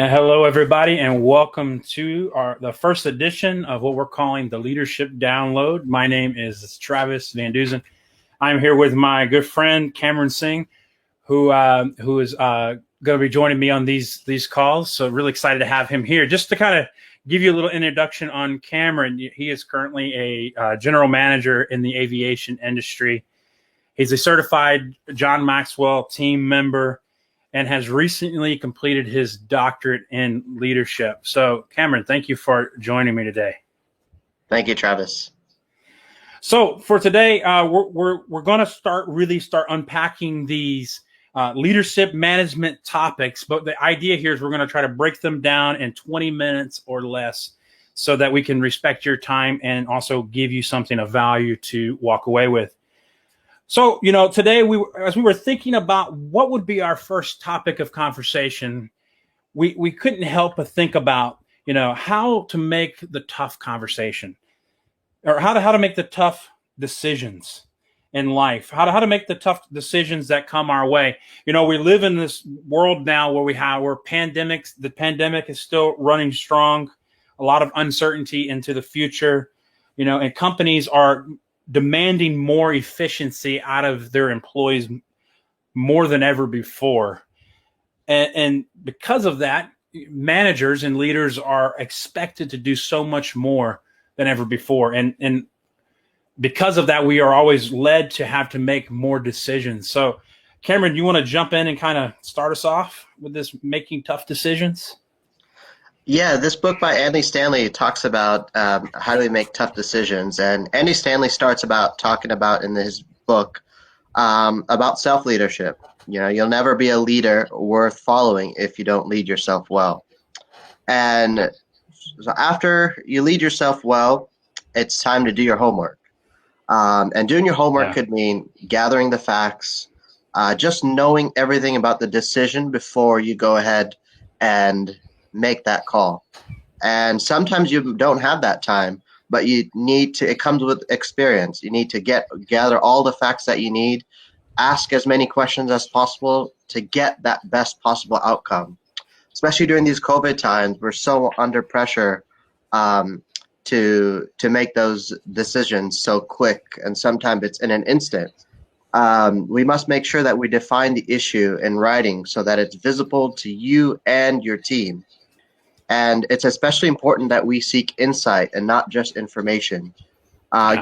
Hello, everybody, and welcome to the first edition of what we're calling the Leadership Download. My name is Travis Van Duzen. I'm here with my good friend Cameron Singh, who is going to be joining me on these calls. So really excited to have him here. Just to kind of give you a little introduction on Cameron, he is currently a general manager in the aviation industry. He's a certified John Maxwell team member and has recently completed his doctorate in leadership. So, Cameron, thank you for joining me today. Thank you, Travis. So, for today, we're going to start unpacking these leadership management topics. But the idea here is we're going to try to break them down in 20 minutes or less, so that we can respect your time and also give you something of value to walk away with. So, today as we were thinking about what would be our first topic of conversation, we couldn't help but think about, how to make the tough conversation, or how to make the tough decisions in life, how to make the tough decisions that come our way. We live in this world now where the pandemic is still running strong, a lot of uncertainty into the future, and companies are demanding more efficiency out of their employees more than ever before. And because of that, managers and leaders are expected to do so much more than ever before. And because of that, we are always led to have to make more decisions. So, Cameron, you want to jump in and kind of start us off with this making tough decisions? Yeah, this book by Andy Stanley talks about how do we make tough decisions. And Andy Stanley starts talking about in his book about self-leadership. You'll never be a leader worth following if you don't lead yourself well. And so after you lead yourself well, it's time to do your homework. And doing your homework could mean gathering the facts, just knowing everything about the decision before you go ahead and make that call. And sometimes you don't have that time, but it comes with experience. You need to gather all the facts that you need, ask as many questions as possible to get that best possible outcome. Especially during these COVID times, we're so under pressure to make those decisions so quick, and sometimes it's in an instant. We must make sure that we define the issue in writing so that it's visible to you and your team. And it's especially important that we seek insight and not just information.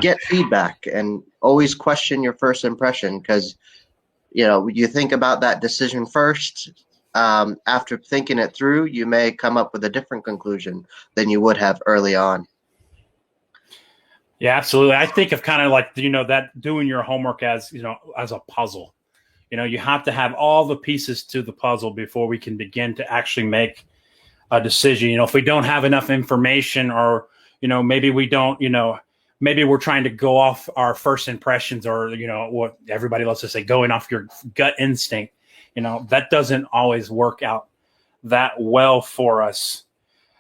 Get feedback and always question your first impression, because you think about that decision first. After thinking it through, you may come up with a different conclusion than you would have early on. Yeah, absolutely. I think of kind of like, that doing your homework as a puzzle. You have to have all the pieces to the puzzle before we can begin to actually make a decision. If we don't have enough information, or maybe we don't, maybe we're trying to go off our first impressions, or what everybody loves to say, going off your gut instinct, that doesn't always work out that well for us.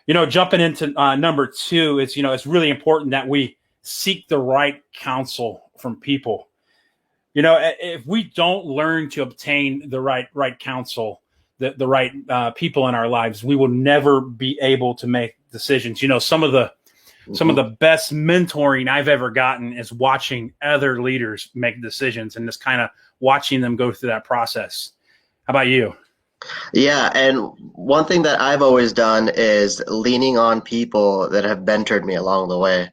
Jumping into number two, it's really important that we seek the right counsel from people. If we don't learn to obtain the right counsel, the right people in our lives, we will never be able to make decisions. Some of the best mentoring I've ever gotten is watching other leaders make decisions and just kind of watching them go through that process. How about you? Yeah, and one thing that I've always done is leaning on people that have mentored me along the way.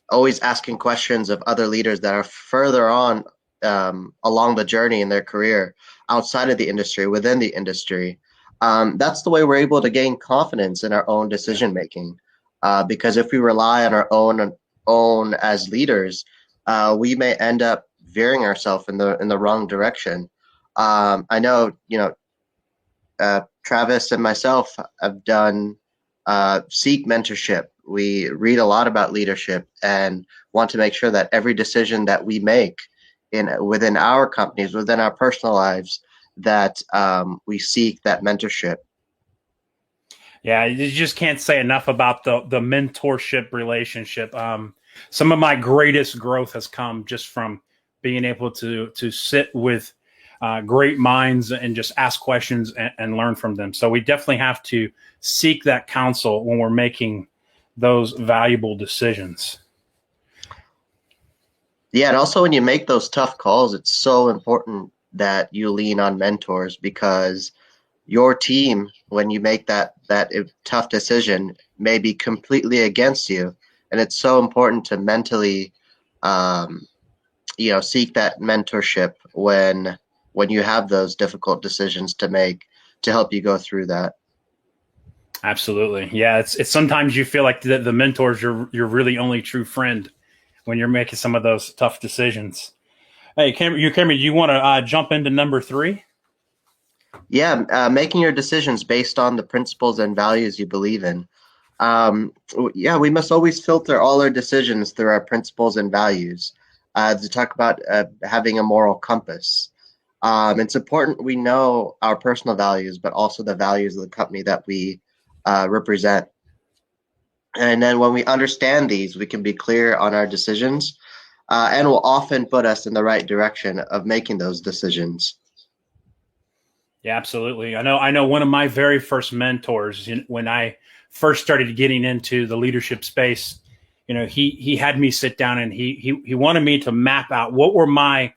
Always asking questions of other leaders that are further on along the journey in their career, outside of the industry, within the industry. That's the way we're able to gain confidence in our own decision making. Because if we rely on our own as leaders, we may end up veering ourselves in the wrong direction. I know, Travis and myself have done seek mentorship. We read a lot about leadership and want to make sure that every decision that we make within our companies, within our personal lives, that we seek that mentorship. Yeah, you just can't say enough about the mentorship relationship. Some of my greatest growth has come just from being able to sit with great minds and just ask questions and learn from them. So we definitely have to seek that counsel when we're making those valuable decisions. Yeah, and also when you make those tough calls, it's so important that you lean on mentors, because your team, when you make that tough decision, may be completely against you, and it's so important to mentally, um, seek that mentorship when you have those difficult decisions to make, to help you go through that. Absolutely. Yeah, it's sometimes you feel like the mentor's your really only true friend when you're making some of those tough decisions. Hey, Cameron, you want to jump into number 3? Yeah, making your decisions based on the principles and values you believe in. Yeah, we must always filter all our decisions through our principles and values. To talk about having a moral compass. It's important we know our personal values, but also the values of the company that we represent. And then when we understand these, we can be clear on our decisions, and will often put us in the right direction of making those decisions. Yeah, absolutely. I know one of my very first mentors, when I first started getting into the leadership space, he had me sit down and he wanted me to map out what were my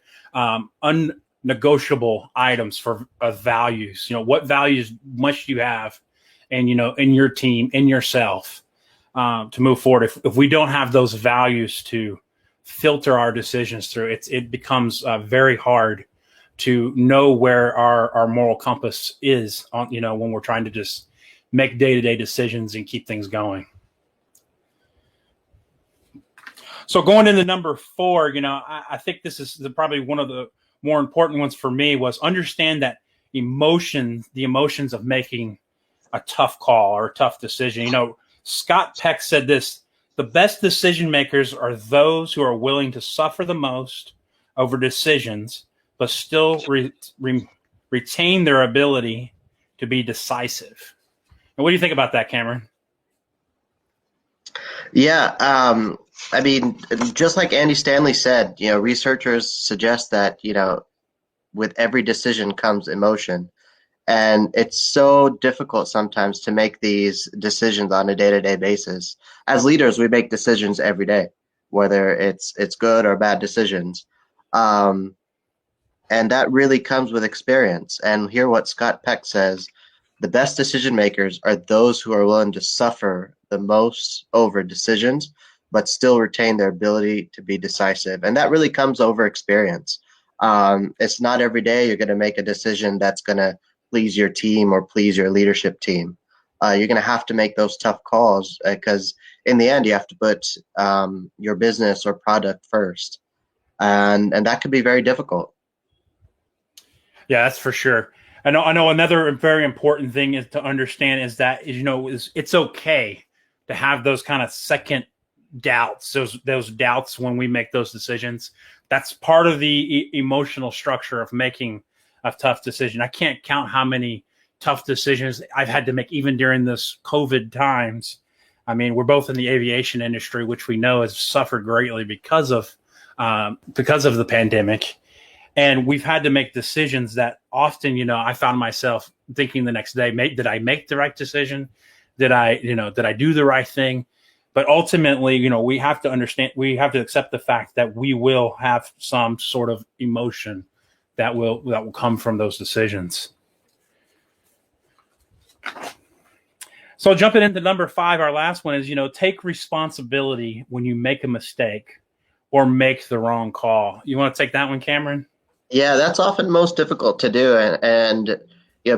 unnegotiable items for values. What values must you have, and in your team, in yourself, to move forward. If we don't have those values to filter our decisions through, it becomes very hard to know where our moral compass is on, when we're trying to just make day-to-day decisions and keep things going. So going into number 4, I think this is probably one of the more important ones for me, was understand that the emotions of making a tough call or a tough decision. Scott Peck said this: the best decision makers are those who are willing to suffer the most over decisions, but still retain their ability to be decisive. And what do you think about that, Cameron? Yeah, I mean, just like Andy Stanley said, researchers suggest that, with every decision comes emotion. And it's so difficult sometimes to make these decisions on a day-to-day basis. As leaders, we make decisions every day, whether it's good or bad decisions. Um, and that really comes with experience. And hear what Scott Peck says: the best decision makers are those who are willing to suffer the most over decisions, but still retain their ability to be decisive. And that really comes over experience. It's not every day you're going to make a decision that's going to please your team or please your leadership team. You're going to have to make those tough calls, because in the end, you have to put your business or product first. And that could be very difficult. Yeah, that's for sure. I know another very important thing is to understand is that, it's okay to have those kind of second doubts, those doubts when we make those decisions. That's part of the emotional structure of making a tough decision. I can't count how many tough decisions I've had to make, even during this COVID times. I mean, we're both in the aviation industry, which we know has suffered greatly because of the pandemic. And we've had to make decisions that often, I found myself thinking the next day, did I make the right decision? Did I do the right thing? But ultimately, we have to understand, we have to accept the fact that we will have some sort of emotion that will come from those decisions. So jumping into number 5, our last one is, take responsibility when you make a mistake or make the wrong call. You want to take that one, Cameron? Yeah, that's often most difficult to do. And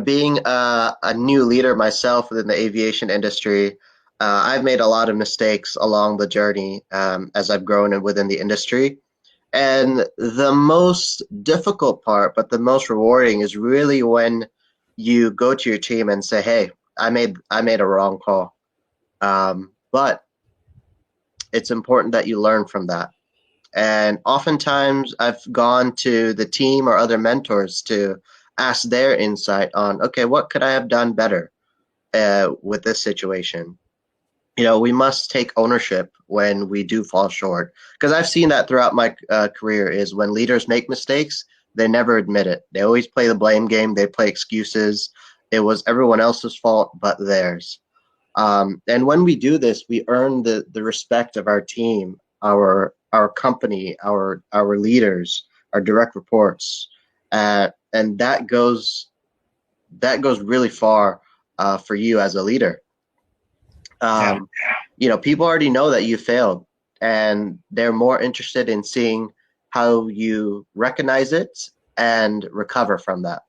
being a new leader myself within the aviation industry, I've made a lot of mistakes along the journey, as I've grown and within the industry. And the most difficult part, but the most rewarding, is really when you go to your team and say, "Hey, I made a wrong call," but it's important that you learn from that. And oftentimes I've gone to the team or other mentors to ask their insight on, okay, what could I have done better with this situation? We must take ownership when we do fall short. Because I've seen that throughout my career, is when leaders make mistakes, they never admit it. They always play the blame game. They play excuses. It was everyone else's fault but theirs. And when we do this, we earn the respect of our team, our company, our leaders, our direct reports, and that goes really far for you as a leader. Yeah. People already know that you failed, and they're more interested in seeing how you recognize it and recover from that.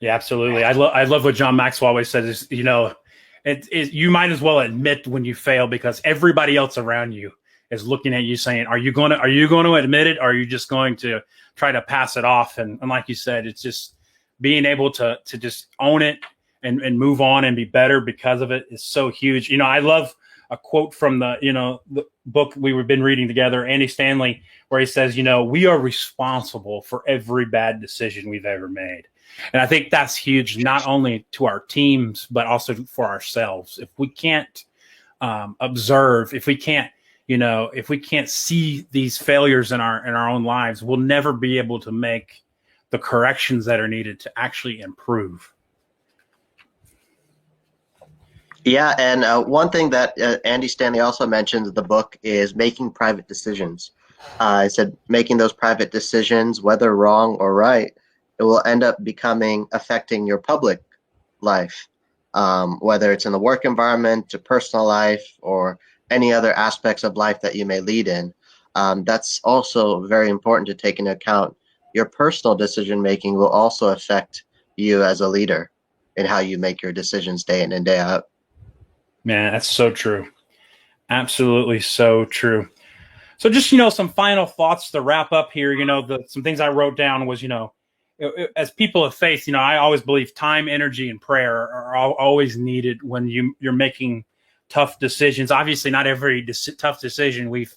Yeah, absolutely. I love what John Maxwell always says is, you might as well admit when you fail, because everybody else around you is looking at you saying, are you going to admit it? Or are you just going to try to pass it off? And like you said, it's just being able to just own it and move on and be better because of it is so huge. I love a quote from the book we've been reading together, Andy Stanley, where he says, we are responsible for every bad decision we've ever made. And I think that's huge, not only to our teams, but also for ourselves. If we can't observe, if we can't see these failures in our own lives, we'll never be able to make the corrections that are needed to actually improve. Yeah, and one thing that Andy Stanley also mentions in the book is making private decisions. I said making those private decisions, whether wrong or right, it will end up affecting your public life, whether it's in the work environment, or personal life, or any other aspects of life that you may lead in. That's also very important to take into account. Your personal decision making will also affect you as a leader in how you make your decisions day in and day out. Man, that's so true. Absolutely so true. So just, some final thoughts to wrap up here. Some things I wrote down was, as people of faith, I always believe time, energy, and prayer are always needed when you're making tough decisions. Obviously, not every tough decision we've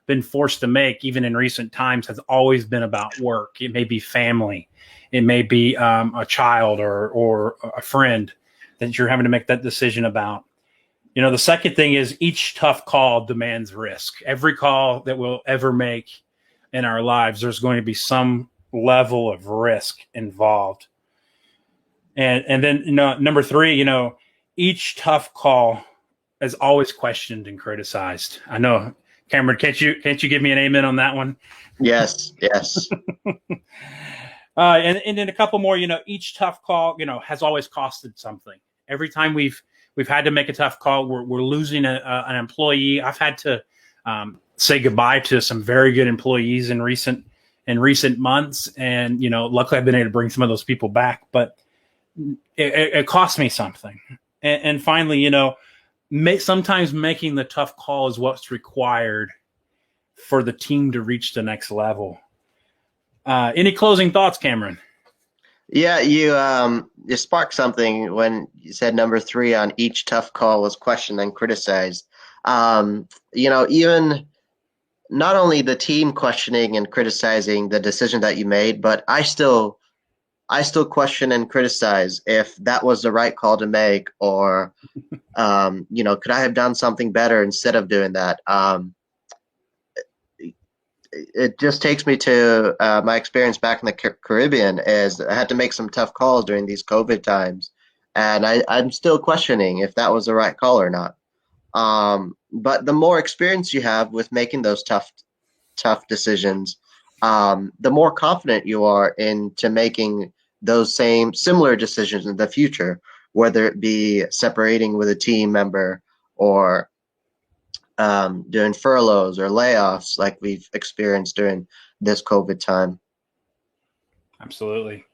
been forced to make, even in recent times, has always been about work. It may be family. It may be a child or a friend that you're having to make that decision about. The second thing is each tough call demands risk. Every call that we'll ever make in our lives, there's going to be some level of risk involved. And then, number three, each tough call is always questioned and criticized. I know, Cameron, can't you give me an amen on that one? Yes. And then a couple more, each tough call, has always costed something. Every time we've had to make a tough call, we're losing an employee. I've had to say goodbye to some very good employees in recent months, and luckily I've been able to bring some of those people back. But it cost me something. And finally, sometimes making the tough call is what's required for the team to reach the next level. Any closing thoughts, Cameron? Yeah, you sparked something when you said number three on each tough call was questioned and criticized. Even not only the team questioning and criticizing the decision that you made, but I still question and criticize if that was the right call to make, or could I have done something better instead of doing that? It just takes me to my experience back in the Caribbean. Is I had to make some tough calls during these COVID times, and I'm still questioning if that was the right call or not. But the more experience you have with making those tough decisions, the more confident you are into making those similar decisions in the future, whether it be separating with a team member or doing furloughs or layoffs like we've experienced during this COVID time. Absolutely.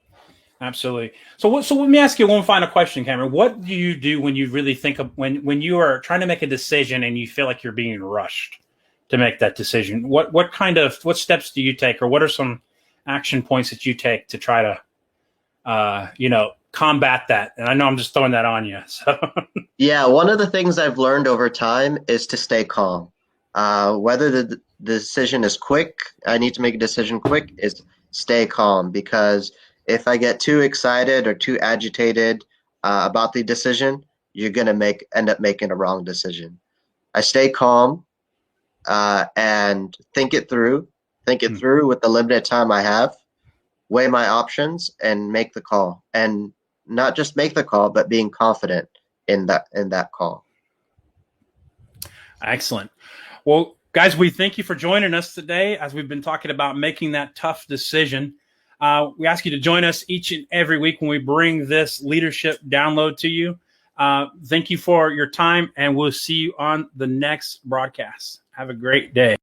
So let me ask you one final question, Cameron. What do you do when you really think of when you are trying to make a decision and you feel like you're being rushed to make that decision? What steps do you take, or what are some action points that you take to try to combat that? And I know I'm just throwing that on you. So. Yeah, one of the things I've learned over time is to stay calm. Whether the decision is quick, I need to make a decision quick, is stay calm, because if I get too excited or too agitated about the decision, you're going to end up making a wrong decision. I stay calm and think it through with the limited time I have. weigh my options, and make the call. And not just make the call, but being confident in that call. Excellent. Well, guys, we thank you for joining us today as we've been talking about making that tough decision. We ask you to join us each and every week when we bring this leadership download to you. Thank you for your time, and we'll see you on the next broadcast. Have a great day.